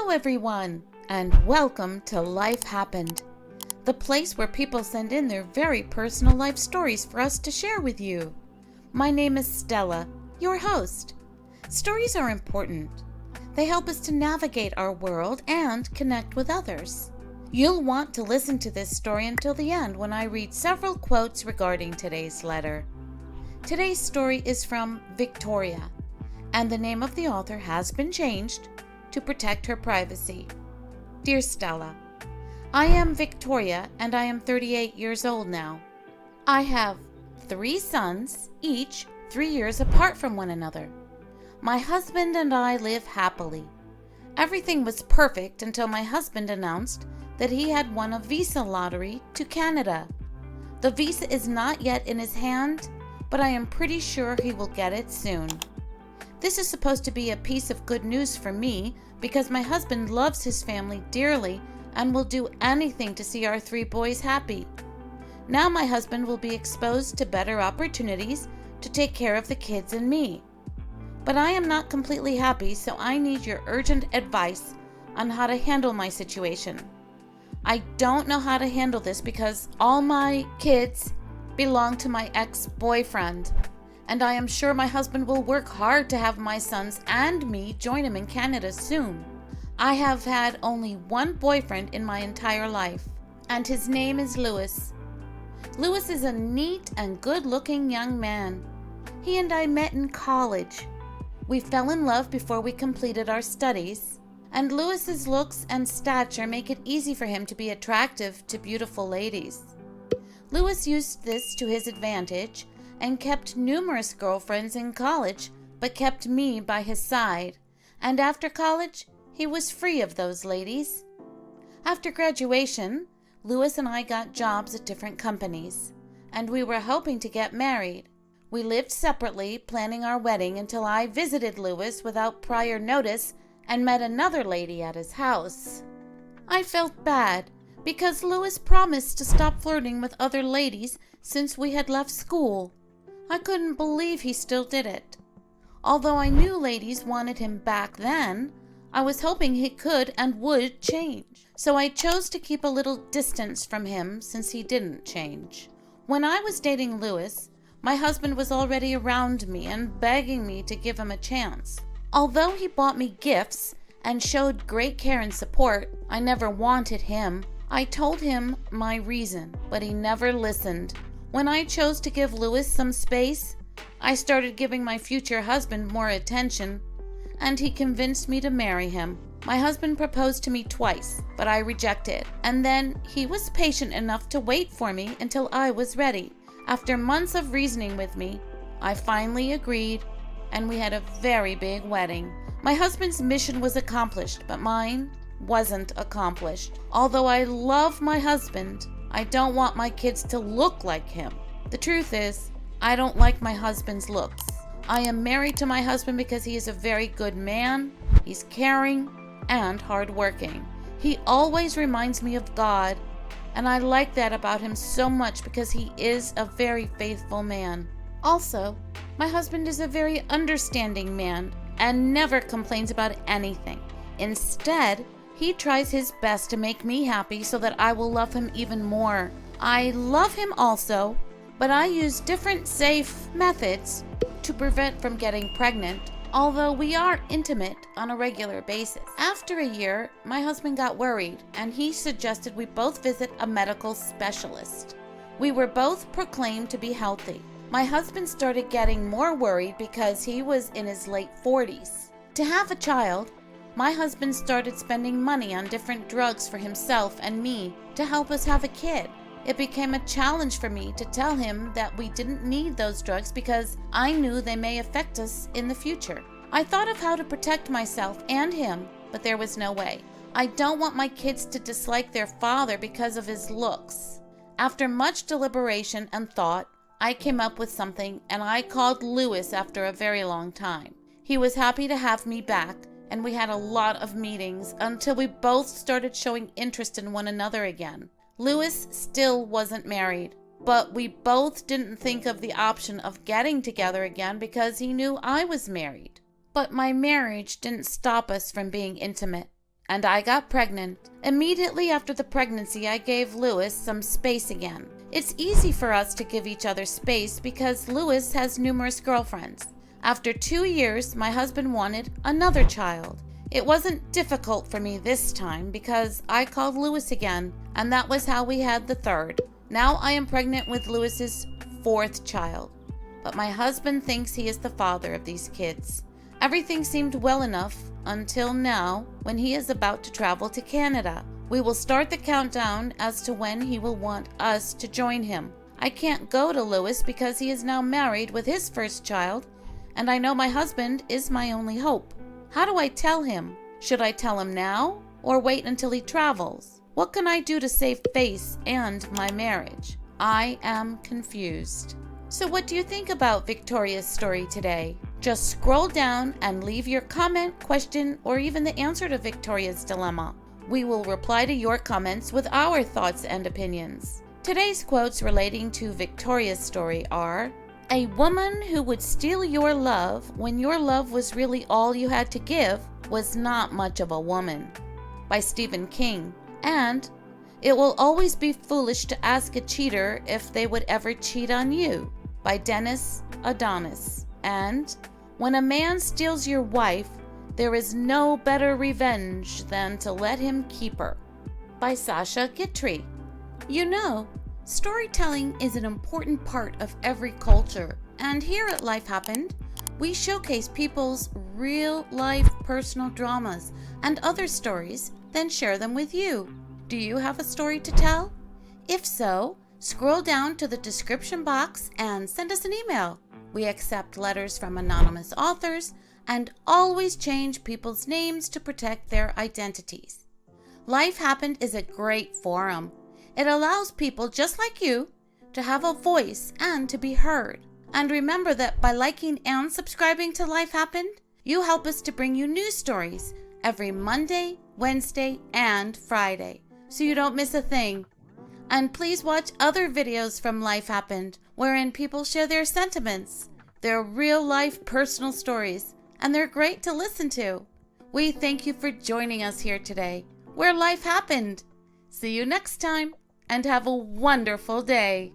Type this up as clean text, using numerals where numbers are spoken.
Hello everyone, and welcome to Life Happened, the place where people send in their very personal life stories for us to share with you. My name is Stella, your host. Stories are important. They help us to navigate our world and connect with others. You'll want to listen to this story until the end when I read several quotes regarding today's letter. Today's story is from Victoria, and the name of the author has been changed to protect her privacy. Dear Stella, I am Victoria and I am 38 years old now. I have 3 sons, each 3 years apart from one another. My husband and I live happily. Everything was perfect until my husband announced that he had won a visa lottery to Canada. The visa is not yet in his hand, but I am pretty sure he will get it soon. This is supposed to be a piece of good news for me because my husband loves his family dearly and will do anything to see our 3 boys happy. Now my husband will be exposed to better opportunities to take care of the kids and me. But I am not completely happy, so I need your urgent advice on how to handle my situation. I don't know how to handle this because all my kids belong to my ex-boyfriend. And I am sure my husband will work hard to have my sons and me join him in Canada soon. I have had only one boyfriend in my entire life, and his name is Louis. Louis is a neat and good-looking young man. He and I met in college. We fell in love before we completed our studies, and Louis's looks and stature make it easy for him to be attractive to beautiful ladies. Louis used this to his advantage and kept numerous girlfriends in college, but kept me by his side, and after college, he was free of those ladies. After graduation, Louis and I got jobs at different companies, and we were hoping to get married. We lived separately, planning our wedding until I visited Louis without prior notice and met another lady at his house. I felt bad because Louis promised to stop flirting with other ladies since we had left school. I couldn't believe he still did it. Although I knew ladies wanted him back then, I was hoping he could and would change. So I chose to keep a little distance from him since he didn't change. When I was dating Louis, my husband was already around me and begging me to give him a chance. Although he bought me gifts and showed great care and support, I never wanted him. I told him my reason, but he never listened. When I chose to give Louis some space, I started giving my future husband more attention, and he convinced me to marry him. My husband proposed to me twice, but I rejected, and then he was patient enough to wait for me until I was ready. After months of reasoning with me, I finally agreed, and we had a very big wedding. My husband's mission was accomplished, but mine wasn't accomplished. Although I love my husband, I don't want my kids to look like him. The truth is, I don't like my husband's looks. I am married to my husband because he is a very good man, he's caring, and hardworking. He always reminds me of God, and I like that about him so much because he is a very faithful man. Also, my husband is a very understanding man and never complains about anything. Instead, he tries his best to make me happy so that I will love him even more. I love him also, but I use different safe methods to prevent from getting pregnant, although we are intimate on a regular basis. After a year, my husband got worried, and he suggested we both visit a medical specialist. We were both proclaimed to be healthy. My husband started getting more worried because he was in his late 40s. To have a child, my husband started spending money on different drugs for himself and me to help us have a kid. It became a challenge for me to tell him that we didn't need those drugs because I knew they may affect us in the future. I thought of how to protect myself and him, but there was no way. I don't want my kids to dislike their father because of his looks. After much deliberation and thought, I came up with something, and I called Louis after a very long time. He was happy to have me back, and we had a lot of meetings until we both started showing interest in one another again. Louis still wasn't married, but we both didn't think of the option of getting together again because he knew I was married. But my marriage didn't stop us from being intimate, and I got pregnant. Immediately after the pregnancy, I gave Louis some space again. It's easy for us to give each other space because Louis has numerous girlfriends. After 2 years, my husband wanted another child. It wasn't difficult for me this time because I called Louis again, and that was how we had the third. Now I am pregnant with Louis's fourth child. But my husband thinks he is the father of these kids. Everything seemed well enough until now, when he is about to travel to Canada. We will start the countdown as to when he will want us to join him. I can't go to Louis because he is now married with his first child, and I know my husband is my only hope. How do I tell him? Should I tell him now or wait until he travels? What can I do to save face and my marriage? I am confused. So what do you think about Victoria's story today? Just scroll down and leave your comment, question, or even the answer to Victoria's dilemma. We will reply to your comments with our thoughts and opinions. Today's quotes relating to Victoria's story are, "A woman who would steal your love when your love was really all you had to give was not much of a woman," by Stephen King, and "It will always be foolish to ask a cheater if they would ever cheat on you," by Dennis Adonis, and "When a man steals your wife, there is no better revenge than to let him keep her," by Sasha Guitry. You know, storytelling is an important part of every culture, and here at Life Happened, we showcase people's real-life personal dramas and other stories, then share them with you. Do you have a story to tell? If so, scroll down to the description box and send us an email. We accept letters from anonymous authors and always change people's names to protect their identities. Life Happened is a great forum. It allows people just like you to have a voice and to be heard. And remember that by liking and subscribing to Life Happened, you help us to bring you new stories every Monday, Wednesday, and Friday, so you don't miss a thing. And please watch other videos from Life Happened, wherein people share their sentiments, their real-life personal stories, and they're great to listen to. We thank you for joining us here today, where Life Happened. See you next time, and have a wonderful day.